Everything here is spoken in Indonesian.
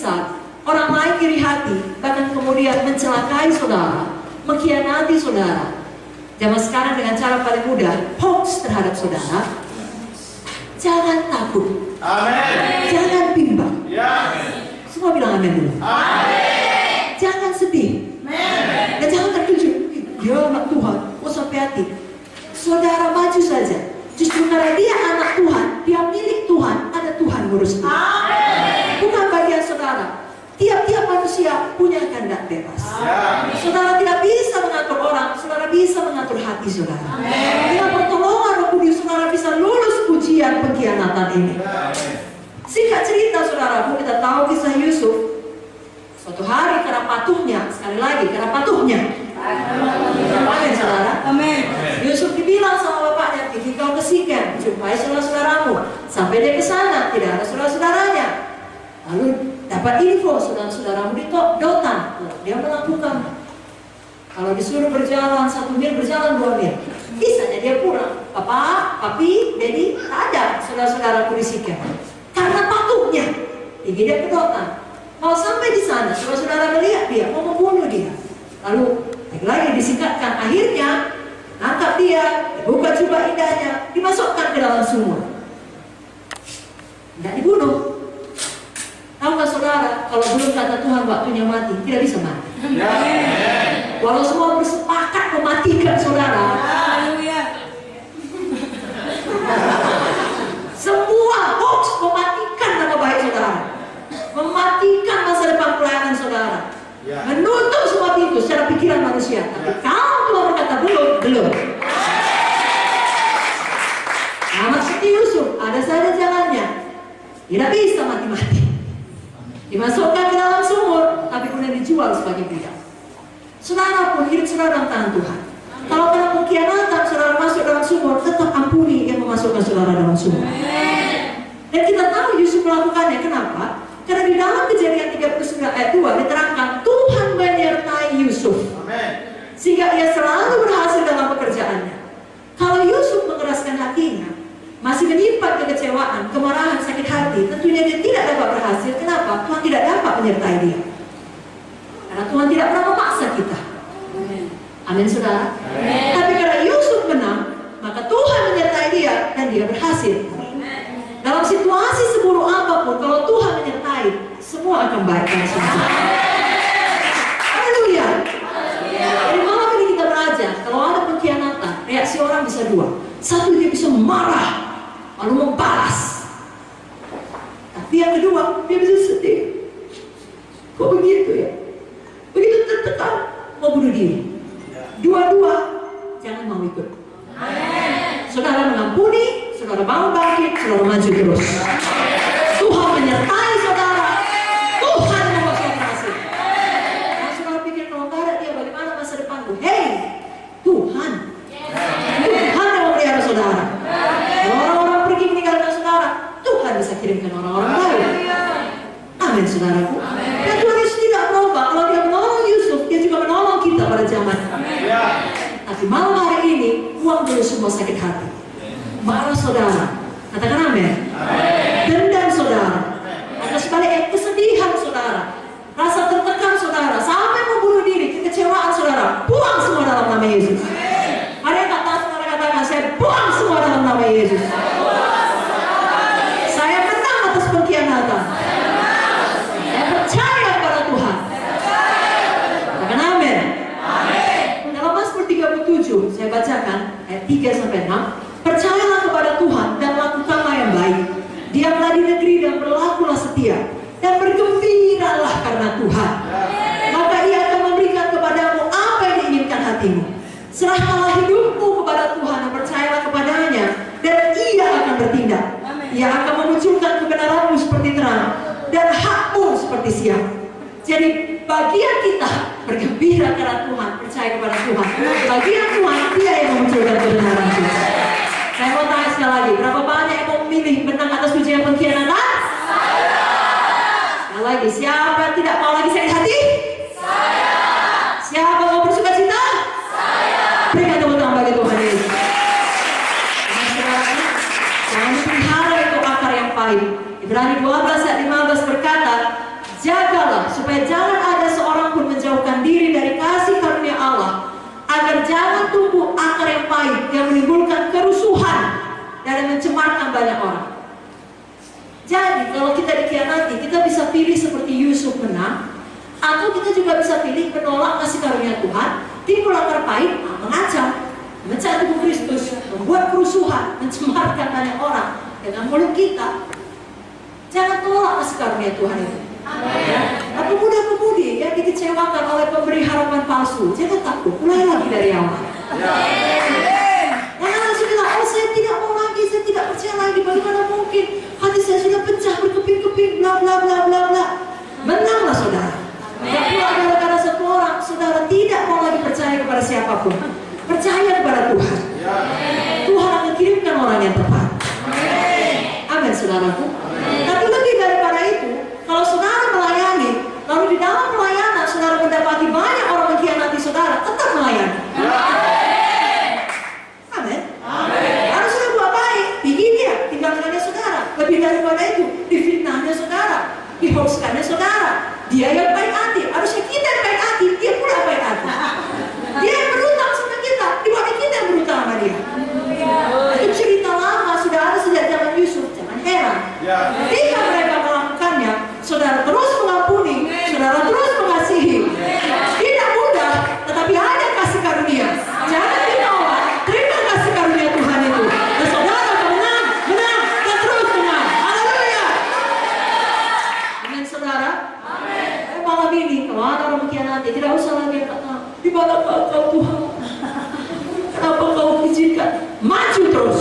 bisa orang lain iri hati, bahkan kemudian mencelakai saudara, mengkhianati saudara. Zaman sekarang dengan cara paling mudah, hoax terhadap saudara. Jangan takut. Amin. Jangan bimbang. Ya. Semua bilang amin dulu. Amin. Jangan sedih. Amin. Dan jangan terkejut. Dia anak Tuhan, kok sampai hati. Saudara maju saja. Justru karena dia anak Tuhan, dia milik Tuhan, ada Tuhan ngurus dia. Bukan bagian saudara. Tiap-tiap manusia punya kehendak bebas. Saudara tidak bisa mengatur orang, saudara bisa mengatur hati saudara. Dengan pertolongan Roh Kudus, saudara bisa lulus ujian pengkhianatan ini. Singkat cerita saudara, kita tahu kisah Yusuf. Suatu hari karena patuhnya, sekali lagi karena patuhnya. Amin saudara. Amin. Yusuf dibilang sama bapaknya, pergi kau ke Sikem, jumpai saudara-saudaramu. Sampai dia ke sana, tidak ada saudara-saudaranya. Lalu dapat info saudara-saudaramu di Dotan. Dia melakukan. Kalau disuruh berjalan 1 mil, berjalan 2 mil. Bisanya dia pulang. Papa, papi, dedi, tak ada saudara-saudaraku di Sikem. Karena patuhnya, pergi dia ke Dotan. Kalau sampai di sana, saudara-saudara melihat dia, mau membunuh dia. Lalu lagi disingkatkan, akhirnya nangkap dia, buka jubah indahnya, dimasukkan ke dalam sumur. Tidak dibunuh. Tahu nggak saudara, kalau belum kata Tuhan waktunya mati, tidak bisa mati. Walau semua bersepakat mematikan saudara, semua hoax mematikan nama baik saudara, mematikan masa depan pelayanan saudara, menutup semua pintu secara pikiran manusia. Tapi kalau Tuhan berkata belum. Sama seperti Yusuf, ada saja jalannya, tidak bisa mati-mati. Dimasukkan ke dalam sumur, tapi kemudian dijual sebagai budak. Saudara pun hidup saudara dalam tangan Tuhan. Kalau karena pengkhianatan saudara masuk dalam sumur, tetap ampuni yang memasukkan saudara dalam sumur. Dan kita tahu Yusuf melakukannya. Kenapa? Karena di dalam Kejadian 39 ayat 2 diterangkan Tuhan menyertai Yusuf, sehingga ia selalu berhasil dalam pekerjaannya. Kalau Yusuf mengeraskan hatinya, masih menyimpan kekecewaan, kemarahan, sakit hati, tentunya dia tidak dapat berhasil. Kenapa? Tuhan tidak dapat menyertai dia. Karena Tuhan tidak pernah memaksa kita. Amin saudara. Tapi karena Yusuf menang, maka Tuhan menyertai dia dan dia berhasil. Dalam situasi seburuk apapun, kalau Tuhan menyertai, semua akan baik. Haleluya. Jadi malam ini kita belajar, kalau ada pengkhianatan, reaksi orang bisa dua. Satu, dia bisa marah, lalu membalas. Tapi yang kedua, dia bisa sedih. Kok begitu ya? Begitu tertekan, mau bunuh diri. Dua-dua, jangan mau ikut. Saudara mengampuni, saudara mau bangkit, saudara maju terus. Tuhan menyertai saudara. Tuhan membuat saudara berhasil. Nah, saudara pikir kalau nggak ada dia, bagaimana masa depanku? Hei, Tuhan yang memelihara saudara. Kalau orang-orang pergi meninggalkan saudara, Tuhan bisa kirimkan orang-orang baru. Amin saudaraku. Dan Tuhan Yesus tidak berubah. Kalau dia menolong Yusuf, dia juga menolong kita pada zaman. Tapi malam hari ini, buang dulu semua sakit hati, marah saudara, katakan amin. Dendam saudara, atau sebaliknya kesedihan saudara, rasa tertekan saudara, sampai membunuh diri, kekecewaan saudara, buang semua dalam nama Yesus. Ada yang kata saudara katakan, saya buang semua dalam nama Yesus. Saya menang atas pengkhianatan. Saya percaya kepada Tuhan. Katakan amin. Dalam Mazmur 37 saya bacakan ayat 3-6. Percayalah kepada Tuhan dan lakukanlah yang baik. Diamlah di negeri dan berlakulah setia, dan bergembiralah karena Tuhan. Maka Ia akan memberikan kepadamu apa yang diinginkan hatimu. Serahkanlah hidupmu kepada Tuhan dan percayalah kepadanya, dan Ia akan bertindak. Ia akan memunculkan kebenaranmu seperti terang dan hakmu seperti siang. Jadi bagian kita bergembira karena Tuhan, percaya kepada Tuhan. Bagian Tuhan, Dia yang memunculkan kebenaran kita. Saya mau tanya sekali lagi, berapa banyak yang mau memilih menang atas ujian pengkhianatan? Saya. Sekali lagi, siapa yang tidak mau lagi sakit hati? Saya. Siapa mau bersuka cita? Saya. Berikan tepuk tangan bagi Tuhan Yesus. Jangan dipelihara itu akar yang pahit. Ibrani 12 ayat 15 berkata, supaya jangan ada seorang pun menjauhkan diri dari kasih karunia Allah, agar jangan tumbuh akar yang pahit yang menimbulkan kerusuhan dan mencemarkan banyak orang. Jadi kalau kita dikhianati, kita bisa pilih seperti Yusuf menang, atau kita juga bisa pilih menolak kasih karunia Tuhan, timbul akar pahit, mengancam, memecah tubuh Kristus, membuat kerusuhan, mencemarkan banyak orang dengan mulut kita. Jangan tolak kasih karunia Tuhan itu. Ya. Nah, pemuda-pemudi yang dikecewakan oleh pemberi harapan palsu, jangan takut, mulai lagi dari awal. Jangan langsung bilang, oh saya tidak mau lagi, saya tidak percaya lagi, bagaimana mungkin hati saya sudah pecah, berkeping-keping, bla bla bla bla bla. Menanglah saudara. Dan pula gara-gara satu orang, saudara tidak mau lagi percaya kepada siapapun. Percaya kepada Tuhan. Tuhan akan kirimkan orang yang tepat. Amin, saudaraku. Tapi lebih daripada itu, kalau saudara melayani, lalu di dalam pelayanan saudara mendapati banyak orang mengkhianati saudara, tetap melayani. Amin. Harus sudah buat baik, bikin dia, tinggalkannya saudara. Lebih daripada itu, difitnahnya saudara, dihoaxkannya saudara. Dia yang baik hati, harusnya kita yang baik hati, dia pula baik hati. Dia yang berutang sama kita, dibanding kita yang berutang sama dia. Itu cerita lama, sudah ada sejak zaman Yusuf, jangan heran. Ketika mereka melakukannya, saudara terus mengampuni, saudara terus mengasihi. Tidak mudah, tetapi ada kasih karunia. Jangan ditolak, terima kasih karunia Tuhan itu. Dan saudara akan menang, menang, dan terus menang. Haleluya. Amin, saudara. Malam ini, kalau ada orang mengkhianati, tidak usah lagi kata, di mana kau Tuhan? Kenapa kau izinkan? Maju terus.